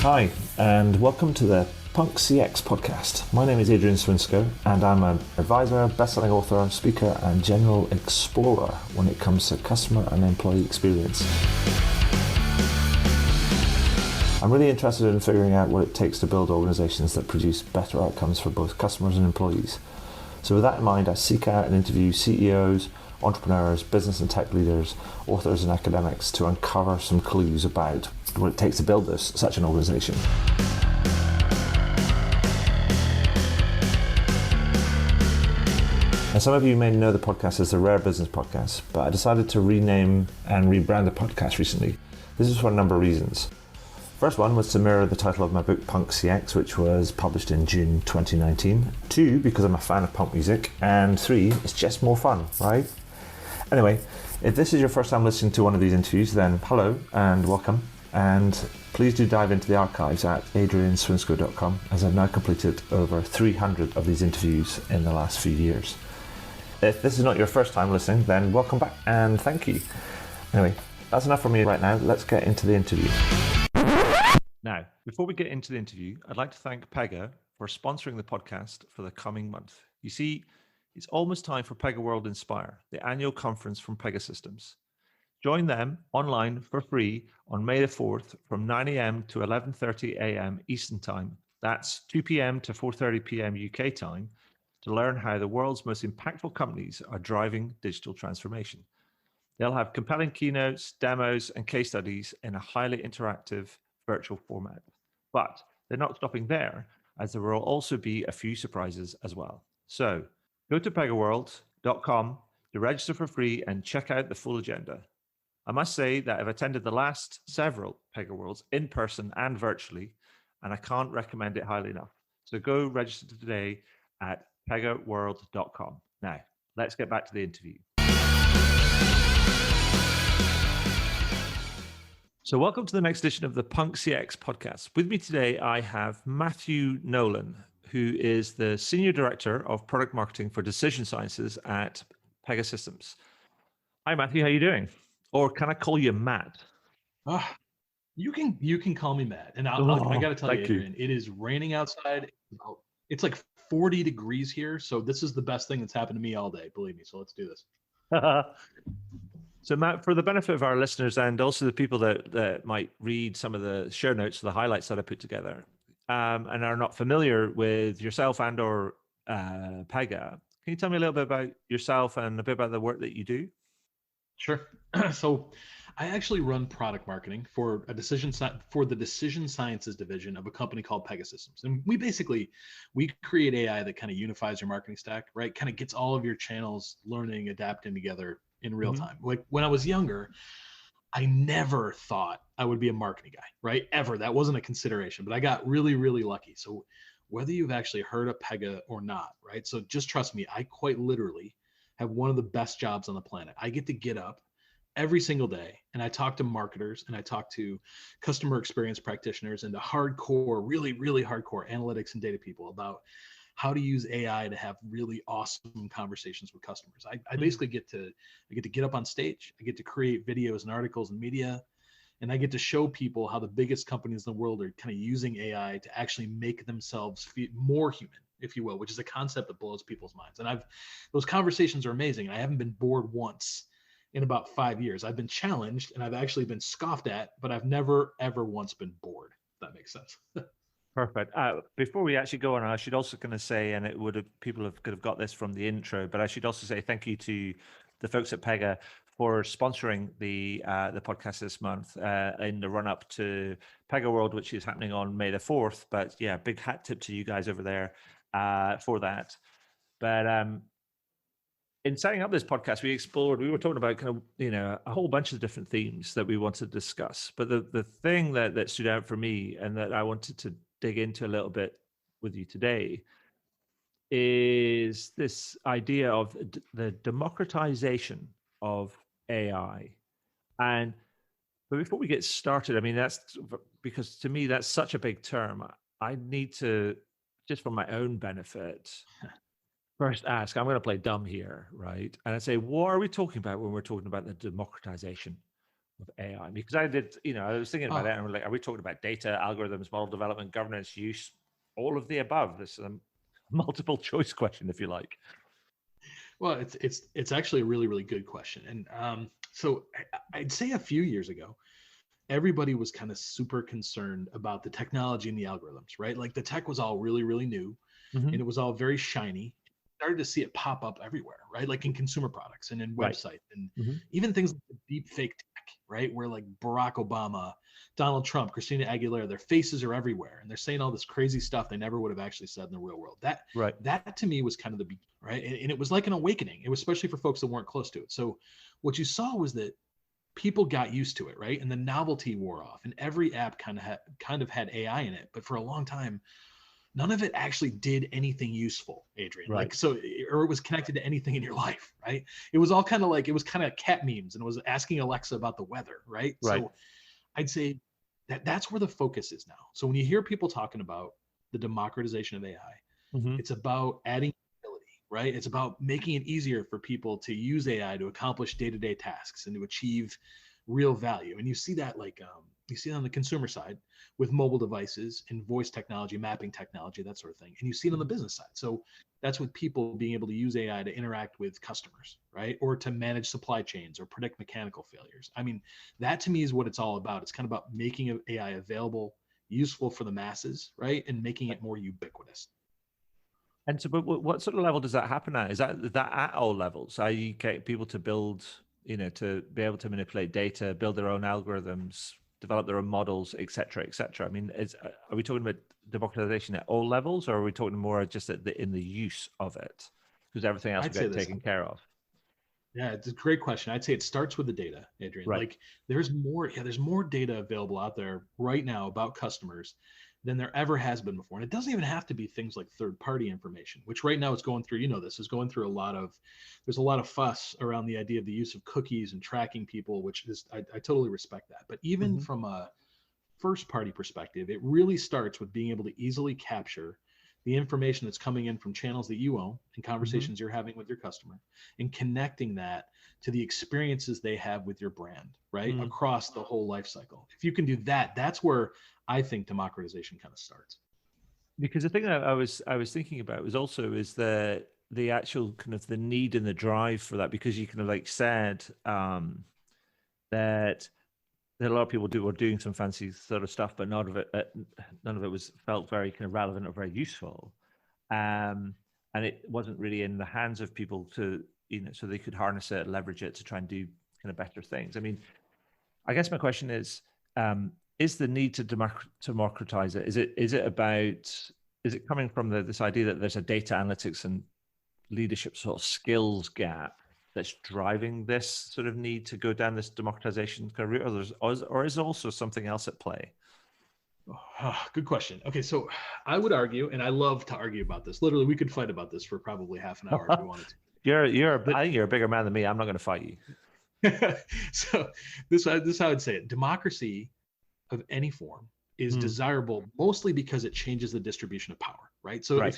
Hi, and welcome to the Punk CX podcast. My name is Adrian Swinsko, and I'm an advisor, best-selling author, speaker, and general explorer when it comes to customer and employee experience. I'm really interested in figuring out what it takes to build organizations that produce better outcomes for both customers and employees. So with that in mind, I seek out and interview CEOs, entrepreneurs, business and tech leaders, authors and academics to uncover some clues about what it takes to build such an organization. Now, some of you may know the podcast as the Rare Business Podcast, but I decided to rename and rebrand the podcast recently. This is for a number of reasons. First one was to mirror the title of my book Punk CX, which was published in June 2019. 2, because I'm a fan of punk music. And 3, it's just more fun, right? Anyway, if this is your first time listening to one of these interviews, then hello and welcome. And please do dive into the archives at adrianswinsko.com, as I've now completed over 300 of these interviews in the last few years. If this is not your first time listening, then welcome back and thank you. Anyway, that's enough for me right now. Let's get into the interview. Now, before we get into the interview, I'd like to thank Pega for sponsoring the podcast for the coming month. You see, it's almost time for Pega World Inspire, the annual conference from Pegasystems. Join them online for free on May the 4th from 9 a.m. to 11:30 a.m. Eastern Time. That's 2 p.m. to 4:30 p.m. UK time to learn how the world's most impactful companies are driving digital transformation. They'll have compelling keynotes, demos, and case studies in a highly interactive virtual format. But they're not stopping there, as there will also be a few surprises as well. So go to pegaworld.com to register for free and check out the full agenda. I must say that I've attended the last several Pega Worlds in person and virtually, and I can't recommend it highly enough. So go register today at pegaworld.com. Now, let's get back to the interview. So welcome to the next edition of the Punk CX podcast. With me today, I have Matthew Nolan, who is the Senior Director of Product Marketing for Decision Sciences at Pegasystems. Hi, Matthew. How are you doing? Or can I call you Matt? You can call me Matt. And I got to tell you, Adrian, it is raining outside. It's like 40 degrees here. So this is the best thing that's happened to me all day. Believe me. So let's do this. So Matt, for the benefit of our listeners and also the people that might read some of the show notes, the highlights that I put together, and are not familiar with yourself and or Pega, can you tell me a little bit about yourself and a bit about the work that you do? Sure. So I actually run product marketing for the decision sciences division of a company called Pegasystems. And we create AI that kind of unifies your marketing stack, right? Kind of gets all of your channels learning, adapting together in real time. Like when I was younger, I never thought I would be a marketing guy, right? Ever. That wasn't a consideration, but I got really, really lucky. So whether you've actually heard of Pega or not, right? So just trust me, I quite literally have one of the best jobs on the planet. I get to get up every single day and I talk to marketers and I talk to customer experience practitioners and the hardcore, really, really hardcore analytics and data people about how to use AI to have really awesome conversations with customers. I basically get to get up on stage. I get to create videos and articles and media, and I get to show people how the biggest companies in the world are kind of using AI to actually make themselves feel more human, if you will, which is a concept that blows people's minds. And those conversations are amazing. I haven't been bored once in about 5 years. I've been challenged and I've actually been scoffed at, but I've never, ever once been bored, if that makes sense. Perfect. Before we actually go on, I should also kind of say, and people could have got this from the intro, but I should also say thank you to the folks at Pega for sponsoring the podcast this month in the run up to Pega World, which is happening on May the 4th. But yeah, big hat tip to you guys over there for that. But in setting up this podcast, we were talking about kind of, a whole bunch of different themes that we wanted to discuss. But the thing that stood out for me and that I wanted to dig into a little bit with you today is this idea of the democratization of AI. But before we get started, I mean, that's because to me, that's such a big term. I need to, just for my own benefit, first ask, I'm going to play dumb here, right? And I say, what are we talking about when we're talking about the democratization of AI? Because I did, I was thinking about it, and we're like, are we talking about data, algorithms, model development, governance, use, all of the above? This is a multiple choice question, if you like. Well, it's actually a really, really good question. And so I'd say a few years ago, everybody was kind of super concerned about the technology and the algorithms, right? Like the tech was all really, really new, Mm-hmm. and it was all very shiny. Started to see it pop up everywhere, right? Like in consumer products and in Right. websites and Mm-hmm. even things like the deep fake tech, right? Where like Barack Obama, Donald Trump, Christina Aguilera, their faces are everywhere and they're saying all this crazy stuff they never would have actually said in the real world. Right. That to me was kind of the beginning, right? And it was like an awakening. It was especially for folks that weren't close to it. So what you saw was that people got used to it, right? And the novelty wore off, and every app kind of had AI in it. But for a long time, none of it actually did anything useful, Adrian. Right. Like so, or it was connected to anything in your life, right? It was all kind of like it was kind of cat memes, and it was asking Alexa about the weather, right? Right. So I'd say that's where the focus is now. So when you hear people talking about the democratization of AI, Mm-hmm. it's about adding ability, right? It's about making it easier for people to use AI to accomplish day-to-day tasks and to achieve real value. And you see that you see it on the consumer side with mobile devices and voice technology, mapping technology, that sort of thing. And you see it on the business side. So that's with people being able to use AI to interact with customers, right? Or to manage supply chains or predict mechanical failures. I mean, that to me is what it's all about. It's kind of about making AI available, useful for the masses, right? And making it more ubiquitous. And so, but what sort of level does that happen at? Is that at all levels? Are you get people to build, to be able to manipulate data, build their own algorithms, develop their own models, et cetera, et cetera? I mean, are we talking about democratization at all levels, or are we talking more just in the use of it? Because everything else will I'd say get this. taken care of. Yeah, it's a great question. I'd say it starts with the data, Adrian. Right. Like there's more data available out there right now about customers than there ever has been before. And it doesn't even have to be things like third-party information, which right now it's going through, this is going through there's a lot of fuss around the idea of the use of cookies and tracking people, which is I totally respect that. But even Mm-hmm. from a first party perspective, it really starts with being able to easily capture the information that's coming in from channels that you own and Mm-hmm. conversations you're having with your customer and connecting that to the experiences they have with your brand, right? Mm. Across the whole life cycle. If you can do that, that's where I think democratization kind of starts. Because the thing that I was thinking about was also is the actual kind of the need and the drive for that, because you kind of like said that a lot of people were doing some fancy sort of stuff, but none of it was felt very kind of relevant or very useful, and it wasn't really in the hands of people to so they could harness it, leverage it to try and do kind of better things. I mean, I guess my question is the need to democratize it? Is it coming from this idea that there's a data analytics and leadership sort of skills gap that's driving this sort of need to go down this democratization kind of route, or is also something else at play? Oh, good question. Okay, so I would argue, and I love to argue about this. Literally, we could fight about this for probably half an hour if we wanted to. I think you're a bigger man than me. I'm not going to fight you. So this is how I'd say it. Democracy of any form is desirable mostly because it changes the distribution of power, right? So Right.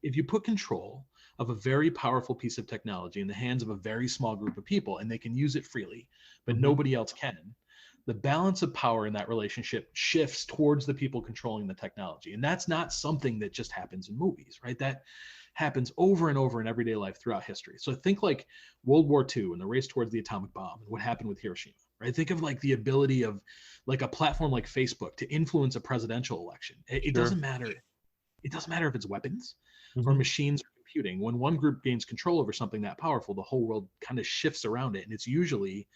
if you put control of a very powerful piece of technology in the hands of a very small group of people and they can use it freely, but nobody else can, the balance of power in that relationship shifts towards the people controlling the technology. And that's not something that just happens in movies, right? That happens over and over in everyday life throughout history. So think like World War II and the race towards the atomic bomb and what happened with Hiroshima, right? Think of like the ability of like a platform like Facebook to influence a presidential election. It Sure. doesn't matter. It doesn't matter if it's weapons or Mm-hmm. machines or computing. When one group gains control over something that powerful, the whole world kind of shifts around it. And it's usually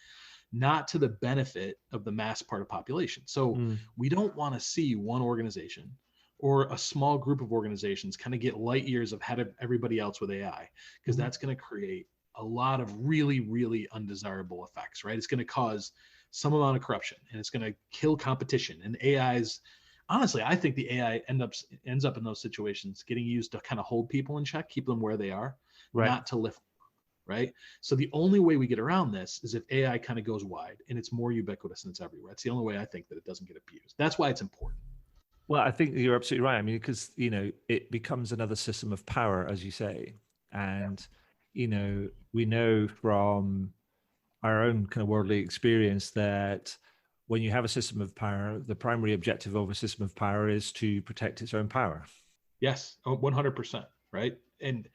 not to the benefit of the mass part of population. So we don't want to see one organization or a small group of organizations kind of get light years ahead of everybody else with AI, because that's going to create a lot of really, really undesirable effects, right? It's going to cause some amount of corruption and it's going to kill competition. And AI's, honestly, I think the AI ends up in those situations getting used to kind of hold people in check, keep them where they are, Right. not to lift, right? So the only way we get around this is if AI kind of goes wide and it's more ubiquitous and it's everywhere. It's the only way I think that it doesn't get abused. That's why it's important. Well, I think you're absolutely right. I mean, because it becomes another system of power, as you say, and we know from our own kind of worldly experience that when you have a system of power, the primary objective of a system of power is to protect its own power. Yes, 100%, right? And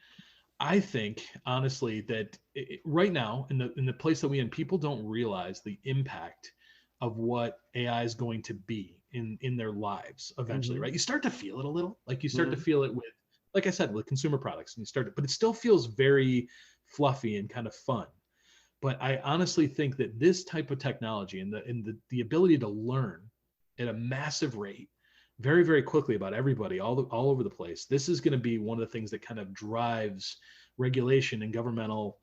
I think honestly that right now in the place that we in, people don't realize the impact of what AI is going to be in their lives eventually, Mm-hmm. right? You start to feel it a little, like you start to Mm-hmm. feel it with, like I said, with consumer products, and you start to, but it still feels very fluffy and kind of fun. But I honestly think that this type of technology and the ability to learn at a massive rate very, very quickly about everybody all over the place, this is going to be one of the things that kind of drives regulation and governmental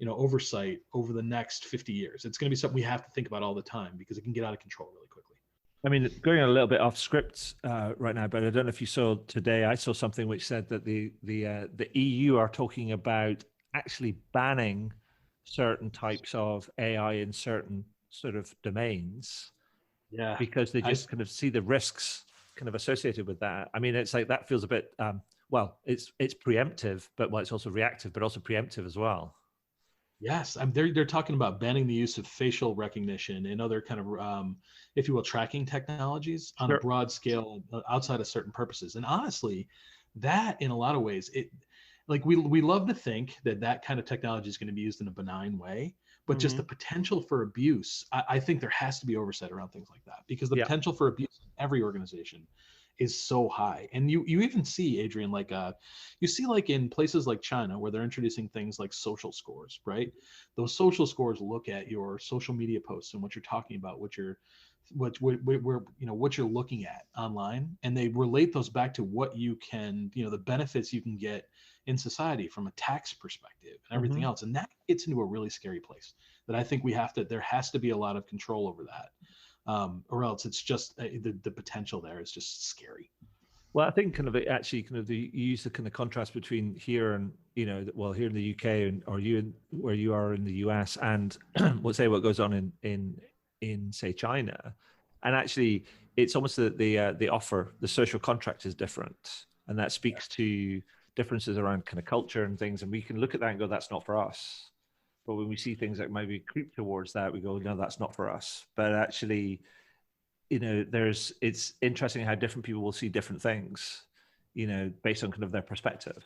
oversight over the next 50 years. It's going to be something we have to think about all the time because it can get out of control really quickly. I mean, going a little bit off script right now, but I don't know if you saw today. I saw something which said that the EU are talking about actually banning certain types of AI in certain sort of domains, Yeah, because they just kind of see the risks kind of associated with that. I mean, it's like that feels a bit well, it's preemptive, but well, it's also reactive, but also preemptive as well. Yes, they're talking about banning the use of facial recognition and other kind of, if you will, tracking technologies on a Sure. broad scale outside of certain purposes. And honestly, that in a lot of ways, it like we love to think that that kind of technology is going to be used in a benign way, but just the potential for abuse, I think there has to be oversight around things like that because the potential for abuse in every organization is so high. And you even see, Adrian, like you see like in places like China where they're introducing things like social scores, right? Those social scores look at your social media posts and what you're talking about, what you're what you're looking at online, and they relate those back to what you can, the benefits you can get in society from a tax perspective and everything else. And that gets into a really scary place that I think there has to be a lot of control over that. Or else it's just the potential there is just scary. Well, I think kind of actually kind of you use the kind of contrast between here and well, here in the UK and or where you are in the US and we'll say what goes on in say China, and actually it's almost the offer, the social contract is different, and that speaks to differences around kind of culture and things, and we can look at that and go, that's not for us. But when we see things that maybe creep towards that, we go, no, that's not for us. But actually, it's interesting how different people will see different things, based on kind of their perspective.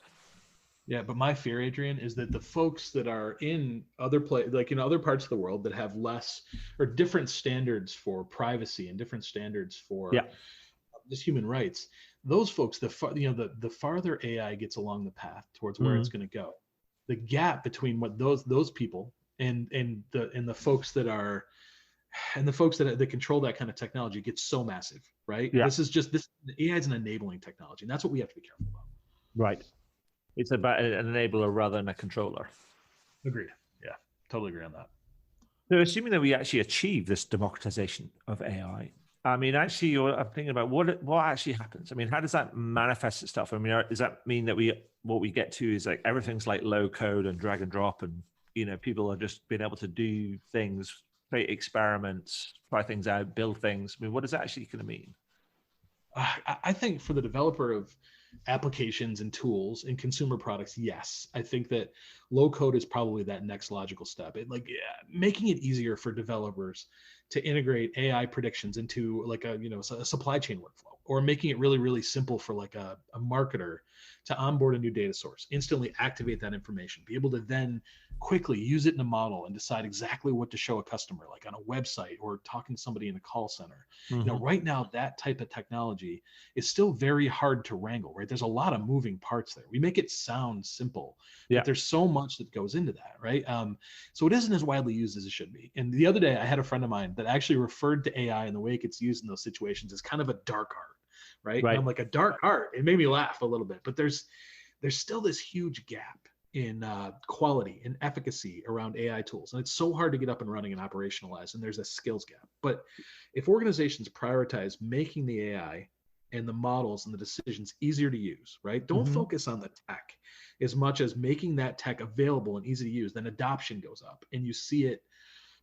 Yeah, but my fear, Adrian, is that the folks that are in like in other parts of the world that have less or different standards for privacy and different standards for just human rights, those folks, the farther AI gets along the path towards where it's going to go, the gap between what those people and the folks that are that control that kind of technology gets so massive, right? Yeah. This AI is an enabling technology, and that's what we have to be careful about. Right. It's about an enabler rather than a controller. Agreed. Yeah, totally agree on that. So assuming that we actually achieve this democratization of AI, I mean, actually, I'm thinking about what actually happens. I mean, how does that manifest itself? I mean, does that mean that what we get to is like everything's like low code and drag and drop, and people are just being able to do things, create experiments, try things out, build things? I mean, what is that actually going to mean? I think for the developer of applications and tools and consumer products, yes, I think that low code is probably that next logical step. Making it easier for developers to integrate AI predictions into like a supply chain workflow, or making it really, really simple for like a marketer to onboard a new data source, instantly activate that information, be able to then quickly use it in a model and decide exactly what to show a customer, like on a website or talking to somebody in a call center. Right now, that type of technology is still very hard to wrangle, right? There's a lot of moving parts there. We make it sound simple, but there's so much that goes into that, right? So it isn't as widely used as it should be. And the other day, I had a friend of mine that actually referred to AI and the way it gets used in those situations as kind of a dark art, right? And I'm like, a dark art. It made me laugh a little bit, but there's still this huge gap in quality and efficacy around AI tools. And it's so hard to get up and running and operationalize, and there's a skills gap. But if organizations prioritize making the AI and the models and the decisions easier to use, right? Don't focus on the tech as much as making that tech available and easy to use, then adoption goes up and you see it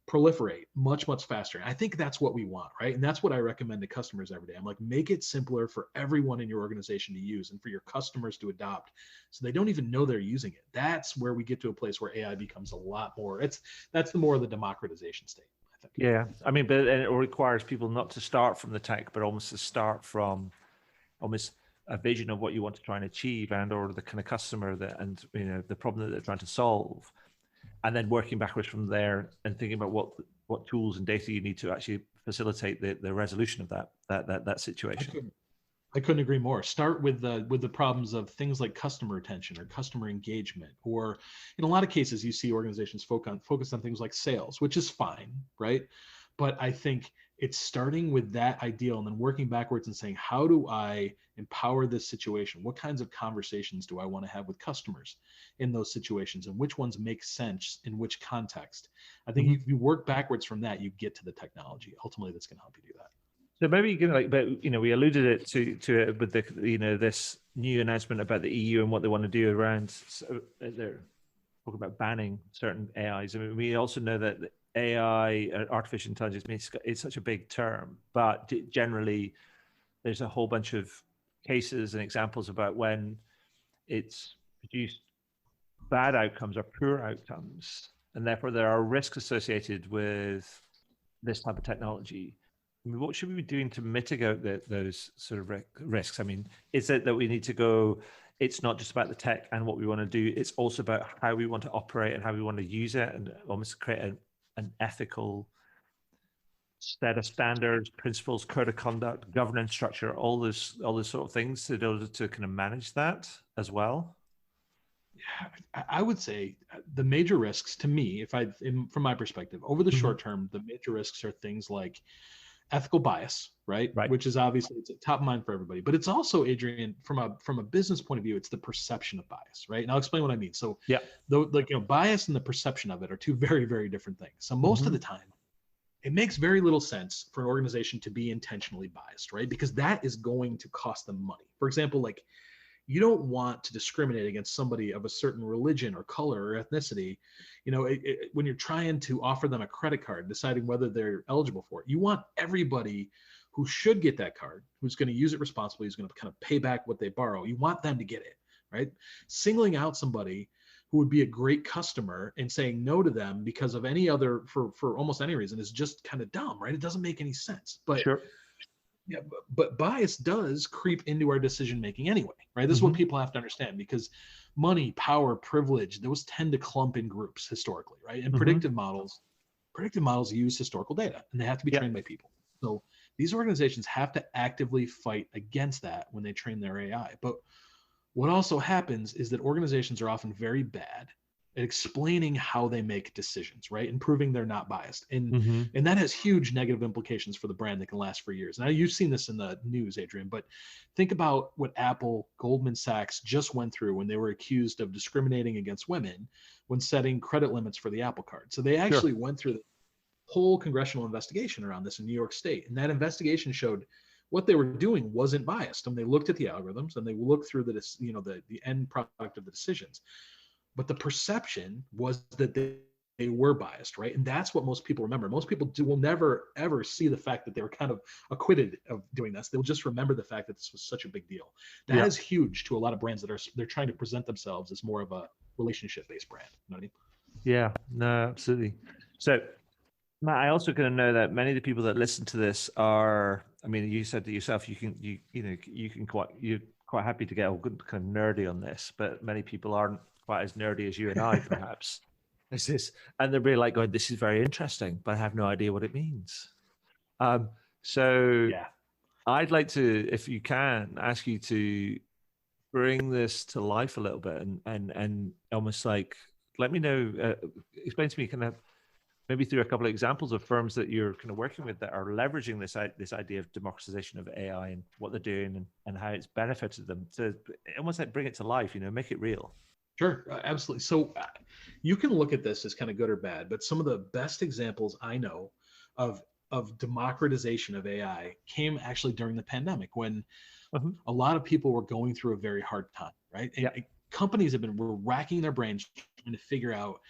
proliferate much faster. And I think that's what we want, right? And that's what I recommend to customers every day. I'm like, make it simpler for everyone in your organization to use and for your customers to adopt, so they don't even know they're using it. That's where we get to a place where AI becomes a lot more. That's the more of the democratization state, I think. Yeah, I mean, but and it requires people not to start from the tech, but almost to start from almost a vision of what you want to try and achieve, and or the kind of customer that, and the problem that they're trying to solve, and then working backwards from there and thinking about what tools and data you need to actually facilitate the resolution of that situation. I couldn't agree more. Start with the problems of things like customer retention or customer engagement, or in a lot of cases you see organizations focus on things like sales, which is fine, right? But I think it's starting with that ideal and then working backwards and saying, how do I empower this situation? What kinds of conversations do I want to have with customers in those situations, and which ones make sense in which context? I think if you work backwards from that, you get to the technology ultimately that's going to help you do that. So maybe you can but we alluded it to it with the this new announcement about the EU and what they want to do around. So they're talking about banning certain AIs. I mean, we also know that AI, artificial intelligence, it's such a big term, but generally there's a whole bunch of cases and examples about when it's produced bad outcomes or poor outcomes, and therefore there are risks associated with this type of technology. I mean, what should we be doing to mitigate those sort of risks? I mean, is it that we need to go, it's not just about the tech and what we want to do, it's also about how we want to operate and how we want to use it, and almost create an ethical set of standards, principles, code of conduct, governance structure, all those sort of things in order to kind of manage that as well? I would say the major risks to me, from my perspective, over the short term, the major risks are things like ethical bias, right? Which is obviously, it's top of mind for everybody, but it's also, Adrian, from a business point of view, it's the perception of bias, right? And I'll explain what I mean. So bias and the perception of it are two very, very different things. So most of the time, it makes very little sense for an organization to be intentionally biased, right? Because that is going to cost them money. For example, like, you don't want to discriminate against somebody of a certain religion or color or ethnicity. When you're trying to offer them a credit card, deciding whether they're eligible for it, you want everybody who should get that card, who's going to use it responsibly, who's going to kind of pay back what they borrow. You want them to get it, right? Singling out somebody who would be a great customer and saying no to them because of for almost any reason is just kind of dumb, right? It doesn't make any sense. But sure. Yeah, but bias does creep into our decision making anyway, right? This is what people have to understand, because money, power, privilege, those tend to clump in groups historically, right? And predictive models use historical data, and they have to be trained by people. So these organizations have to actively fight against that when they train their AI. But what also happens is that organizations are often very bad at explaining how they make decisions, right? And proving they're not biased. And that has huge negative implications for the brand that can last for years. Now, you've seen this in the news, Adrian, but think about what Apple, Goldman Sachs just went through when they were accused of discriminating against women when setting credit limits for the Apple Card. So they actually went through the whole congressional investigation around this in New York State. And that investigation showed what they were doing wasn't biased. And they looked at the algorithms and they looked through the end product of the decisions. But the perception was that they were biased, right? And that's what most people remember. Most people will never, ever see the fact that they were kind of acquitted of doing this. They'll just remember the fact that this was such a big deal. That is huge to a lot of brands they're trying to present themselves as more of a relationship-based brand. You know what I mean? Yeah, no, absolutely. So, Matt, I also going to know that many of the people that listen to this are, I mean, you said to yourself, you're quite happy to get all good kind of nerdy on this, but many people aren't quite as nerdy as you and I, perhaps. And they're really like going, this is very interesting, but I have no idea what it means. So I'd like to, if you can, ask you to bring this to life a little bit and almost like, let me know, explain to me kind of maybe through a couple of examples of firms that you're kind of working with that are leveraging this idea of democratization of AI and what they're doing and how it's benefited them, to almost like bring it to life, make it real. Sure, absolutely. So you can look at this as kind of good or bad, but some of the best examples I know of democratization of AI came actually during the pandemic, when a lot of people were going through a very hard time, right? And companies were racking their brains trying to figure out,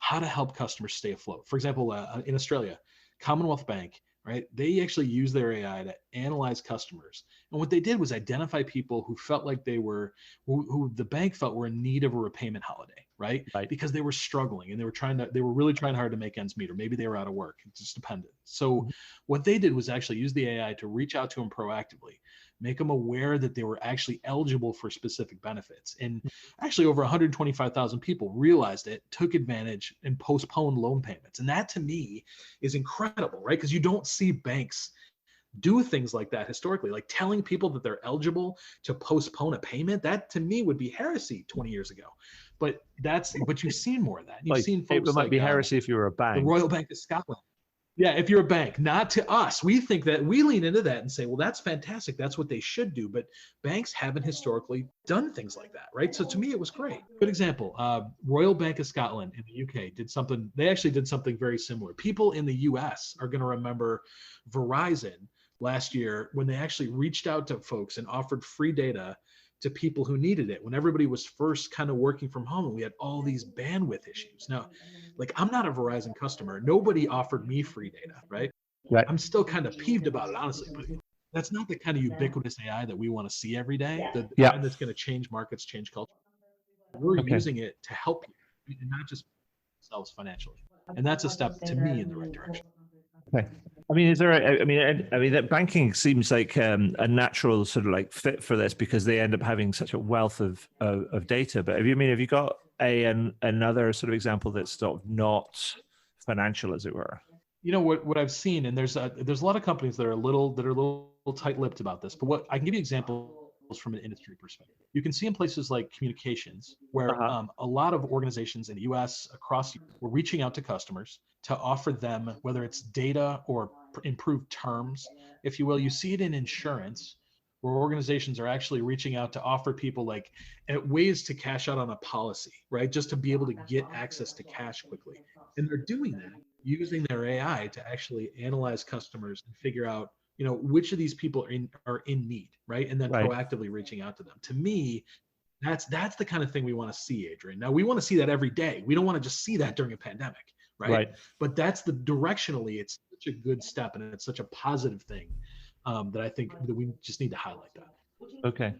how to help customers stay afloat. For example, in Australia, Commonwealth Bank, right? They actually use their AI to analyze customers. And what they did was identify people who felt like who the bank felt were in need of a repayment holiday, right? Right. Because they were struggling and they were really trying hard to make ends meet, or maybe they were out of work. It just depended. So what they did was actually use the AI to reach out to them proactively, make them aware that they were actually eligible for specific benefits. And actually over 125,000 people realized it, took advantage, and postponed loan payments. And that to me is incredible, right? Because you don't see banks do things like that historically, like telling people that they're eligible to postpone a payment. That to me would be heresy 20 years ago. But you've seen more of that. You've seen folks it might like be heresy if you were a bank. the Royal Bank of Scotland. Yeah, if you're a bank, not to us. We think that we lean into that and say, well, that's fantastic. That's what they should do. But banks haven't historically done things like that, right? So to me, it was great. Good example. Royal Bank of Scotland in the UK did something. They actually did something very similar. People in the US are going to remember Verizon last year when they actually reached out to folks and offered free data to people who needed it when everybody was first kind of working from home and we had all these bandwidth issues. Now, like, I'm not a Verizon customer. Nobody offered me free data, right? Right. I'm still kind of peeved about it, honestly, but that's not the kind of ubiquitous AI that we want to see every day. The kind that's going to change markets, change culture. We're using it to help you and not just themselves financially. And that's a step to me in the right direction. Okay. I mean, that banking seems like a natural sort of like fit for this because they end up having such a wealth of data. But have you got another sort of example that's sort of not financial, as it were? You know what I've seen, and there's a lot of companies that are a little tight-lipped about this. But what I can give you examples from an industry perspective. You can see in places like communications, where a lot of organizations in the U.S. across were reaching out to customers to offer them, whether it's data or improved terms, if you will. You see it in insurance, where organizations are actually reaching out to offer people like ways to cash out on a policy, right? Just to be able to get access to cash quickly. And they're doing that using their AI to actually analyze customers and figure out, which of these people are in need, right? And then proactively reaching out to them. To me, that's the kind of thing we want to see, Adrian. Now, we want to see that every day. We don't want to just see that during a pandemic, right? But that's directionally, it's such a good step, and it's such a positive thing that I think that we just need to highlight that. Okay.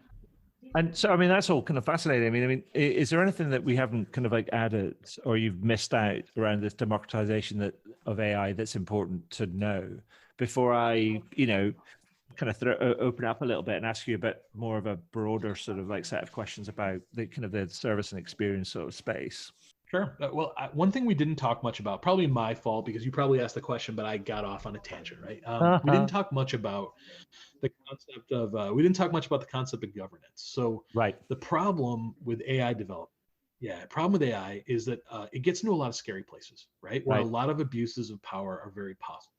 And so, I mean, that's all kind of fascinating. I mean, is there anything that we haven't kind of like added or you've missed out around this democratization of AI that's important to know before I, kind of open up a little bit and ask you a bit more of a broader sort of like set of questions about the kind of the service and experience sort of space? Sure. Well, one thing we didn't talk much about, probably my fault because you probably asked the question, but I got off on a tangent, right? We didn't talk much about the concept of governance. So the problem with AI development, is that it gets into a lot of scary places, right? Where a lot of abuses of power are very possible.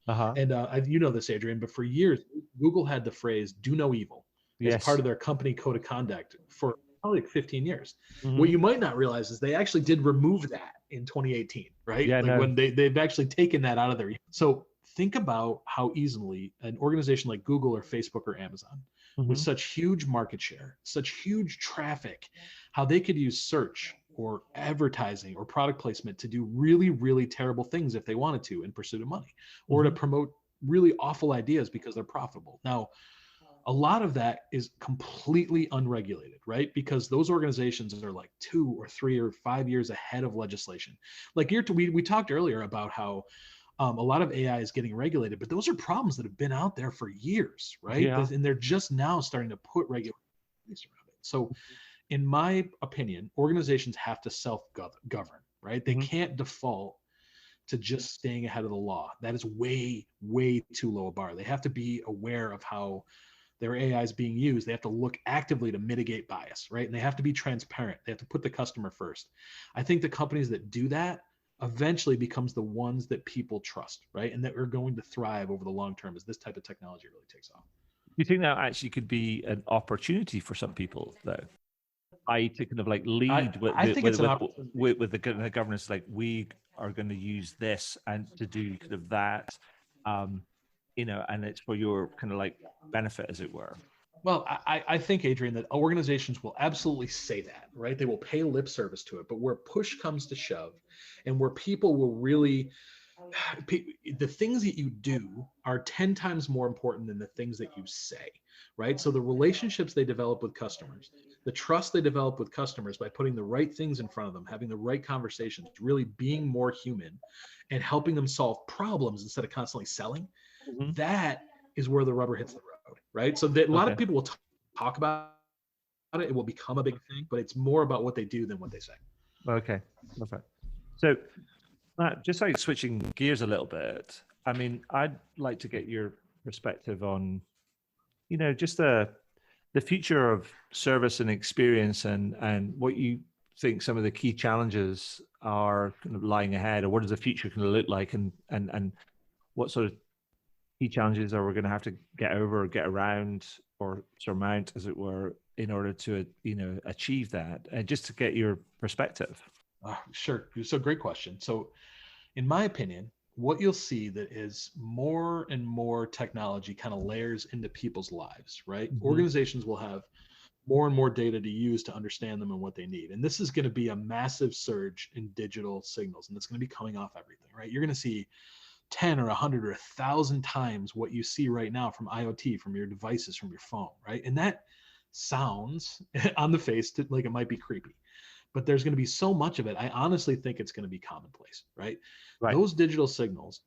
And you know this, Adrian, but for years, Google had the phrase "do no evil" as part of their company code of conduct for probably like 15 years. What you might not realize is they actually did remove that in 2018, right? When they've actually taken that out of there. So think about how easily an organization like Google or Facebook or Amazon, with such huge market share, such huge traffic, how they could use search or advertising or product placement to do really, really terrible things if they wanted to in pursuit of money, or to promote really awful ideas because they're profitable. Now, a lot of that is completely unregulated, right? Because those organizations are like 2 or 3 or 5 years ahead of legislation. Like we talked earlier about how a lot of AI is getting regulated, but those are problems that have been out there for years, right? And they're just now starting to put regulations around it. So in my opinion, organizations have to self-govern, right? They can't default to just staying ahead of the law. That is way, way too low a bar. They have to be aware of how their AI is being used. They have to look actively to mitigate bias, right? And they have to be transparent. They have to put the customer first. I think the companies that do that eventually becomes the ones that people trust, right? And that are going to thrive over the long term as this type of technology really takes off. Do you think that actually could be an opportunity for some people, though? To kind of like lead with the governance, like we are going to use this and to do kind of that, and it's for your kind of like benefit, as it were. Well, I think, Adrian, that organizations will absolutely say that, right? They will pay lip service to it. But where push comes to shove and where people will really, the things that you do are 10 times more important than the things that you say, right? So the relationships they develop with customers, the trust they develop with customers by putting the right things in front of them, having the right conversations, really being more human and helping them solve problems instead of constantly selling, Hmm. that is where the rubber hits the road, right? So that a lot of Okay. people will talk about it, it will become a big thing, but it's more about what they do than what they say. Okay. Perfect. So, Matt, just like switching gears a little bit, I mean, I'd like to get your perspective on, just the future of service and experience, and what you think some of the key challenges are kind of lying ahead, or what does the future going to look like, and what sort of key challenges are we going to have to get over or get around or surmount, as it were, in order to achieve that, and just to get your perspective. Sure. So great question. So in my opinion, what you'll see that is more and more technology kind of layers into people's lives, right? Hmm. Organizations will have more and more data to use to understand them and what they need. And this is going to be a massive surge in digital signals, and it's going to be coming off everything, right? You're going to see 10 or 100 or 1,000 times what you see right now from IoT, from your devices, from your phone, right? And that sounds on the face like it might be creepy, but there's going to be so much of it. I honestly think it's going to be commonplace, right? Right. Those digital signals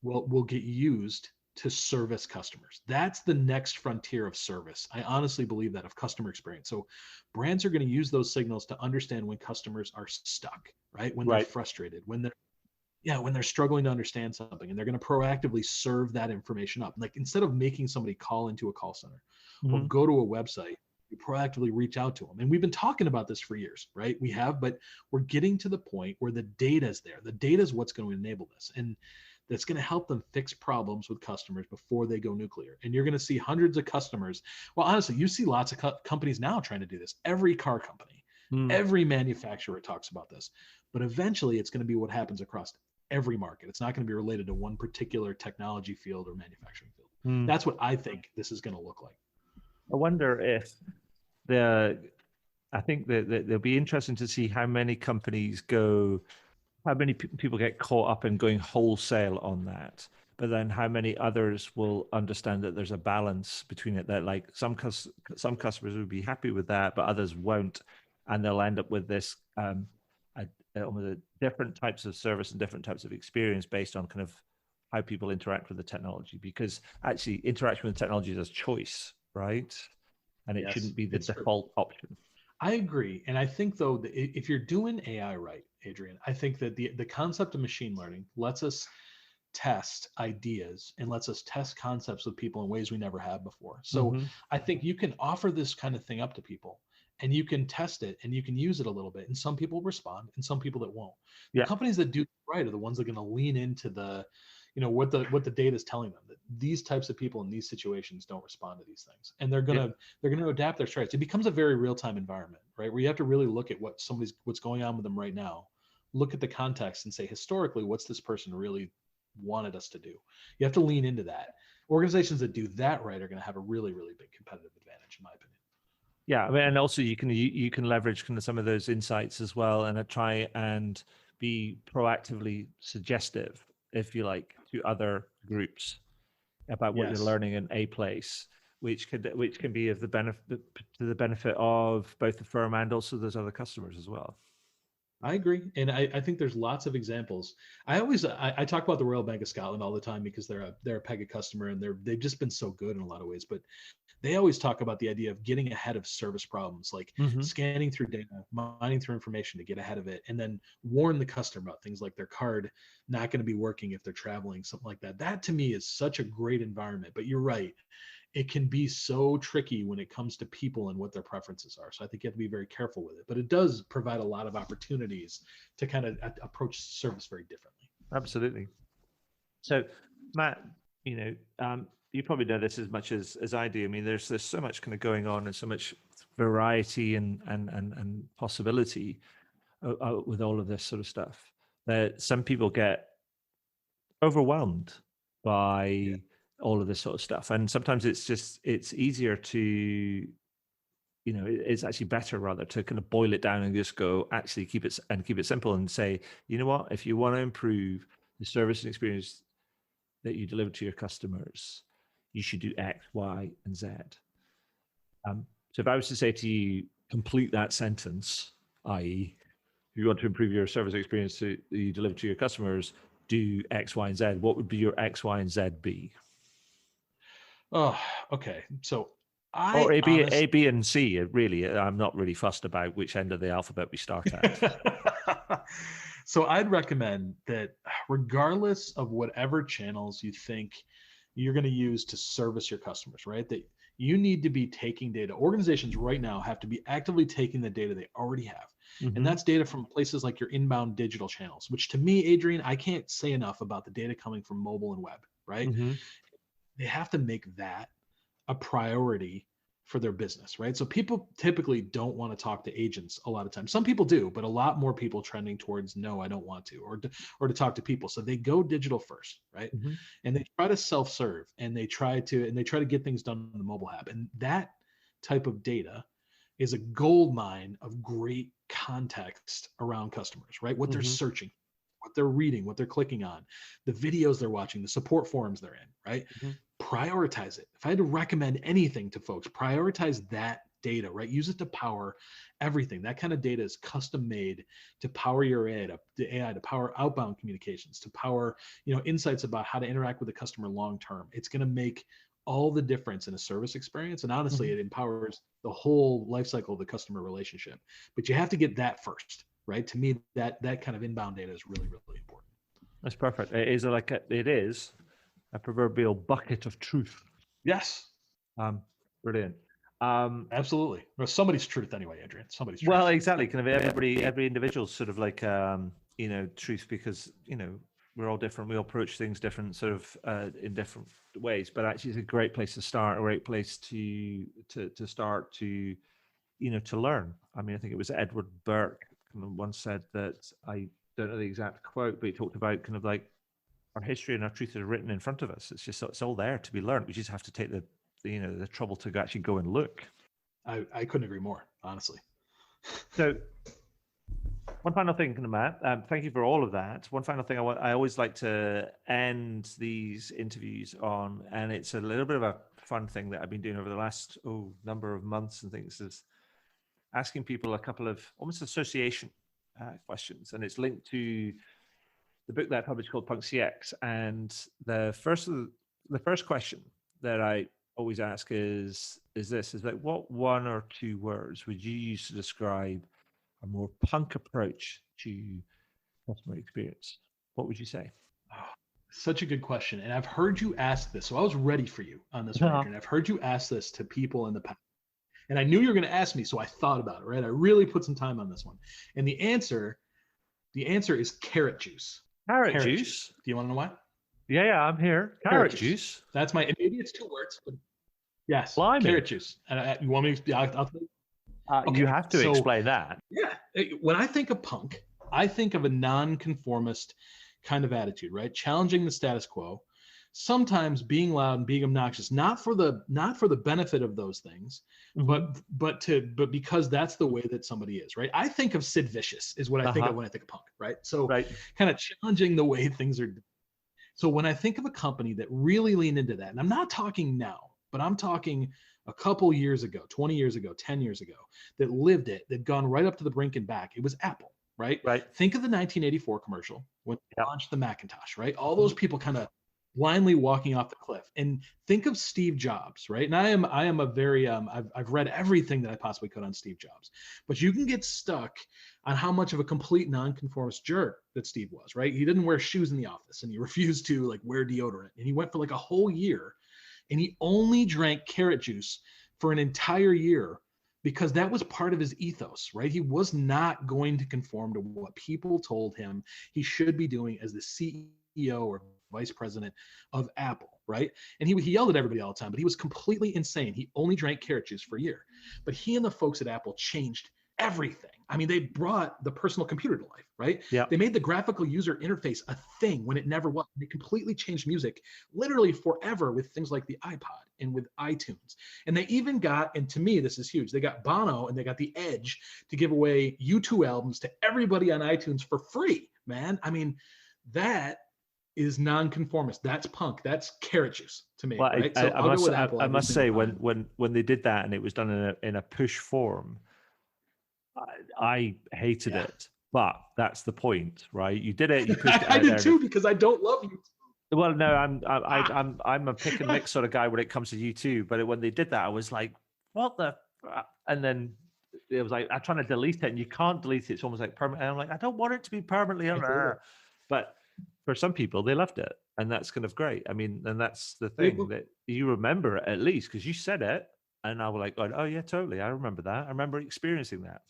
will get used to service customers. That's the next frontier of service. I honestly believe that, of customer experience. So brands are going to use those signals to understand when customers are stuck, right? When they're Right. frustrated, when they're struggling to understand something, and they're going to proactively serve that information up. Like, instead of making somebody call into a call center or Hmm. go to a website, you proactively reach out to them. And we've been talking about this for years, right? We have, but we're getting to the point where the data is there. The data is what's going to enable this. And that's going to help them fix problems with customers before they go nuclear. And you're going to see hundreds of customers. Well, honestly, you see lots of companies now trying to do this. Every car company, Mm. every manufacturer talks about this. But eventually, it's going to be what happens across every market. It's not going to be related to one particular technology field or manufacturing field. Mm. That's what I think this is going to look like. I wonder if the I think that it'll be interesting to see how many companies go, how many people get caught up in going wholesale on that, but then how many others will understand that there's a balance between it, that like some customers would be happy with that, but others won't, and they'll end up with this with different types of service and different types of experience based on kind of how people interact with the technology, because actually interaction with technology is a choice, right? And it Yes, shouldn't be the it's true. default option. I agree. And I think, though, that if you're doing AI right, Adrian, I think that the concept of machine learning lets us test ideas and lets us test concepts with people in ways we never have before. So Mm-hmm. I think you can offer this kind of thing up to people, and you can test it and you can use it a little bit. And some people respond and some people that won't. The Yeah. companies that do right are the ones that are going to lean into what the data is telling them, that these types of people in these situations don't respond to these things. And they're gonna adapt their strategies. It becomes a very real-time environment, right? Where you have to really look at what's going on with them right now, look at the context and say, historically, what's this person really wanted us to do? You have to lean into that. Organizations that do that right are going to have a really, really big competitive advantage, in my opinion. Yeah, I mean, and also you can leverage kind of some of those insights as well, and try and be proactively suggestive, if you like, to other groups about what you're Yes. learning in a place, which can be of the benefit to the benefit of both the firm and also those other customers as well. I agree, and I think there's lots of examples. I talk about the Royal Bank of Scotland all the time because they're a Pega customer, and they've just been so good in a lot of ways. But they always talk about the idea of getting ahead of service problems, like Mm-hmm. scanning through data, mining through information to get ahead of it, and then warn the customer about things like their card not going to be working if they're traveling, something like that. That to me is such a great environment. But you're right, it can be so tricky when it comes to people and what their preferences are. So I think you have to be very careful with it. But it does provide a lot of opportunities to kind of approach service very differently. Absolutely. So, Matt, you probably know this as much as I do. I mean, there's so much kind of going on and so much variety and possibility with all of this sort of stuff that some people get overwhelmed Yeah. by all of this sort of stuff. And sometimes it's easier to, it's actually better rather to kind of boil it down and just go, actually keep it simple and say, you know what, if you want to improve the service and experience that you deliver to your customers, you should do X, Y, and Z. So if I was to say to you, complete that sentence, i.e., if you want to improve your service experience that you deliver to your customers, do X, Y, and Z, what would be your X, Y, and Z be? Oh, okay. So or A, B, and C. Really, I'm not really fussed about which end of the alphabet we start at. So I'd recommend that regardless of whatever channels you think you're going to use to service your customers, right? That you need to be taking data. Organizations right now have to be actively taking the data they already have. Mm-hmm. And that's data from places like your inbound digital channels, which to me, Adrian, I can't say enough about the data coming from mobile and web, right? Mm-hmm. They have to make that a priority for their business, right? So people typically don't want to talk to agents a lot of times. Some people do, but a lot more people trending towards no, I don't want to, or to talk to people. So they go digital first, right? Mm-hmm. And they try to self-serve and they try to get things done on the mobile app. And that type of data is a gold mine of great context around customers, right? What mm-hmm. they're searching, what they're reading, what they're clicking on, the videos they're watching, the support forums they're in, right? Mm-hmm. Prioritize it. If I had to recommend anything to folks, prioritize that data, right? Use it to power everything. That kind of data is custom made to power your AI, to power outbound communications, to power, insights about how to interact with the customer long term. It's going to make all the difference in a service experience. And honestly, mm-hmm. it empowers the whole life cycle of the customer relationship. But you have to get that first, right? To me, that kind of inbound data is really, really important. That's perfect. It is a proverbial bucket of truth. Yes. Brilliant. Absolutely. Well, somebody's truth anyway, Adrian. Somebody's truth. Well, exactly. Kind of every individual's sort of like, truth, because, we're all different. We all approach things different, sort of in different ways. But actually, it's a great place to start. A great place to start to, to learn. I mean, I think it was Edward Burke once said that, I don't know the exact quote, but he talked about kind of like our history and our truth are written in front of us. It's all there to be learned. We just have to take the trouble to actually go and look. I couldn't agree more, honestly. So one final thing, Matt, thank you for all of that. One final thing I always like to end these interviews on, and it's a little bit of a fun thing that I've been doing over the last number of months and things, is asking people a couple of almost association questions. And it's linked to the book that I published called Punk CX. And the first question that I always ask is like, what one or two words would you use to describe a more punk approach to customer experience? What would you say? Oh, such a good question. And I've heard you ask this. So I was ready for you on this one, Adrian. I've heard you ask this to people in the past. And I knew you were going to ask me, so I thought about it, right? I really put some time on this one. And the answer is carrot juice. Carrot juice? Do you want to know why? Yeah, I'm here. Carrot juice. That's maybe it's two words, but yes. Blimey. Carrot juice. And you want me to, I'll tell you. Okay, you have to explain that. Yeah. When I think of punk, I think of a non-conformist kind of attitude, right? Challenging the status quo, sometimes being loud and being obnoxious, not for the benefit of those things, mm-hmm. but because that's the way that somebody is, right? I think of Sid Vicious is what I think of when I think of punk, right? So kind of challenging the way things are. So when I think of a company that really leaned into that, and I'm not talking now, but I'm talking a couple years ago, 20 years ago, 10 years ago, that lived it, that gone right up to the brink and back, it was Apple, right? Think of the 1984 commercial when they launched the Macintosh, right? All those people kind of blindly walking off the cliff. And think of Steve Jobs, right? And I am a very, I've read everything that I possibly could on Steve Jobs, but you can get stuck on how much of a complete nonconformist jerk that Steve was, right? He didn't wear shoes in the office and he refused to like wear deodorant. And he went for like a whole year and he only drank carrot juice for an entire year because that was part of his ethos, right? He was not going to conform to what people told him he should be doing as the CEO or vice president of Apple, right? And he yelled at everybody all the time, but he was completely insane. He only drank carrot juice for a year. But he and the folks at Apple changed everything. I mean, they brought the personal computer to life, right? Yeah. They made the graphical user interface a thing when it never was. They completely changed music literally forever with things like the iPod and with iTunes. And they even got, and to me, this is huge, they got Bono and they got The Edge to give away U2 albums to everybody on iTunes for free, man. I mean, that is nonconformist. That's punk. That's carrot juice to me, Well, right? So I must say, when they did that and it was done in a push form, I hated it. But that's the point, right? You did it. You pushed it. I did too, because I don't love you. Well, no, I'm a pick and mix sort of guy when it comes to YouTube. But when they did that, I was like, what the? And then it was like, I'm trying to delete it, and you can't delete it. It's almost like permanent. And I'm like, I don't want it to be permanently on there. But for some people, they loved it, and that's kind of great. I mean, and that's the thing, that you remember it at least because you said it, and I was like, oh yeah, totally, I remember that. I remember experiencing that.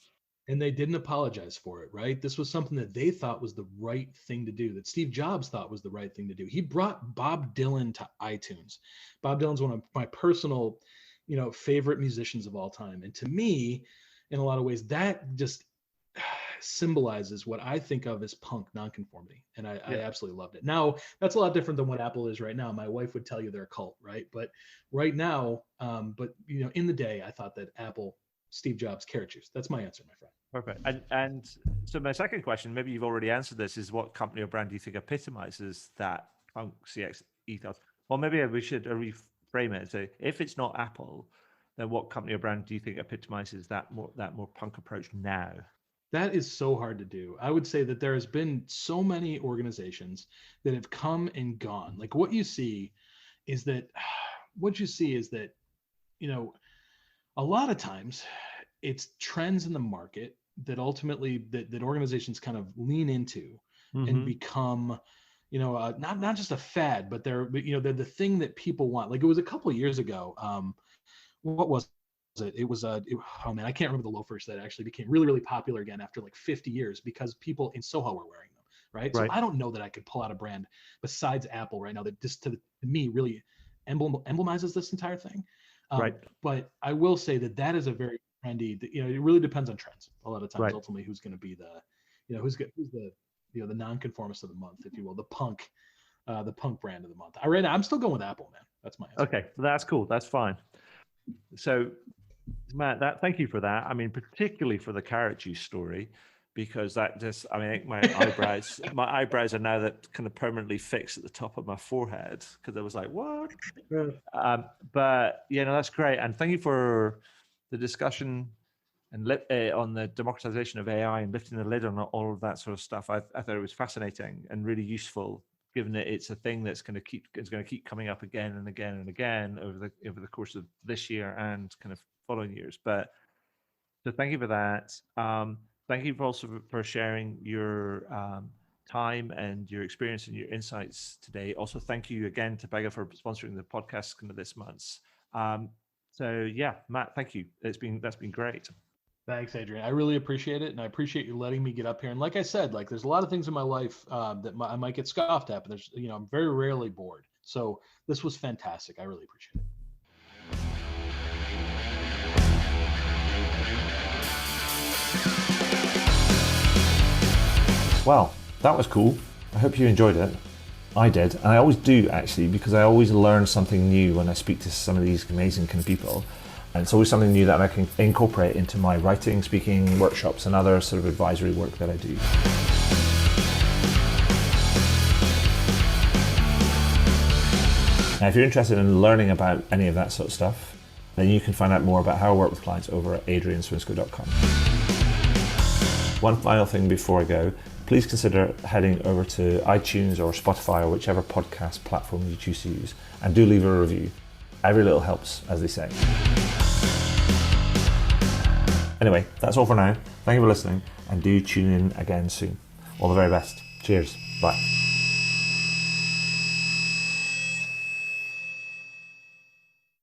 And they didn't apologize for it, right? This was something that they thought was the right thing to do, that Steve Jobs thought was the right thing to do. He brought Bob Dylan to iTunes. Bob Dylan's one of my personal, favorite musicians of all time. And to me, in a lot of ways, that just symbolizes what I think of as punk nonconformity. And I absolutely loved it. Now, that's a lot different than what Apple is right now. My wife would tell you they're a cult, right? But right now, in the day, I thought that Apple, Steve Jobs, carrot juice. That's my answer, my friend. Perfect. And so my second question, maybe you've already answered this, is what company or brand do you think epitomizes that punk CX ethos? Well, maybe we should reframe it and say, if it's not Apple, then what company or brand do you think epitomizes that more punk approach now? That is so hard to do. I would say that there has been so many organizations that have come and gone. Like what you see is that, a lot of times it's trends in the market that ultimately that organizations kind of lean into and become, not just a fad, but they're the thing that people want. Like it was a couple of years ago. What was it? It was I can't remember the loafers that actually became really, really popular again after like 50 years because people in Soho were wearing them, right? So I don't know that I could pull out a brand besides Apple right now that just to me really emblemizes this entire thing. Right. But I will say that is a very trendy, it really depends on trends a lot of times. Ultimately, who's going to be who's the nonconformist of the month, if you will, the punk brand of the month. I'm still going with Apple, man. That's my answer. Okay, that's cool. That's fine. So, Matt, thank you for that. I mean, particularly for the carrot juice story, because that just, I mean, my eyebrows are now that kind of permanently fixed at the top of my forehead because I was like, what? But that's great. And thank you for the discussion and on the democratization of AI and lifting the lid on all of that sort of stuff. I thought it was fascinating and really useful, given that it's a thing that's going to keep coming up again and again and again over the course of this year and kind of following years. But so thank you for that. Thank you also for sharing your time and your experience and your insights today. Also, thank you again to Pega for sponsoring the podcast this month. So yeah, Matt, thank you. That's been great. Thanks, Adrian. I really appreciate it, and I appreciate you letting me get up here. And like I said, there's a lot of things in my life that I might get scoffed at, but I'm very rarely bored. So this was fantastic. I really appreciate it. Well, that was cool. I hope you enjoyed it. I did, and I always do actually, because I always learn something new when I speak to some of these amazing kind of people. And it's always something new that I can incorporate into my writing, speaking, workshops, and other sort of advisory work that I do. Now, if you're interested in learning about any of that sort of stuff, then you can find out more about how I work with clients over at adrianswinscoe.com. One final thing before I go, please consider heading over to iTunes or Spotify or whichever podcast platform you choose to use, and do leave a review. Every little helps, as they say. Anyway, that's all for now. Thank you for listening, and do tune in again soon. All the very best. Cheers. Bye.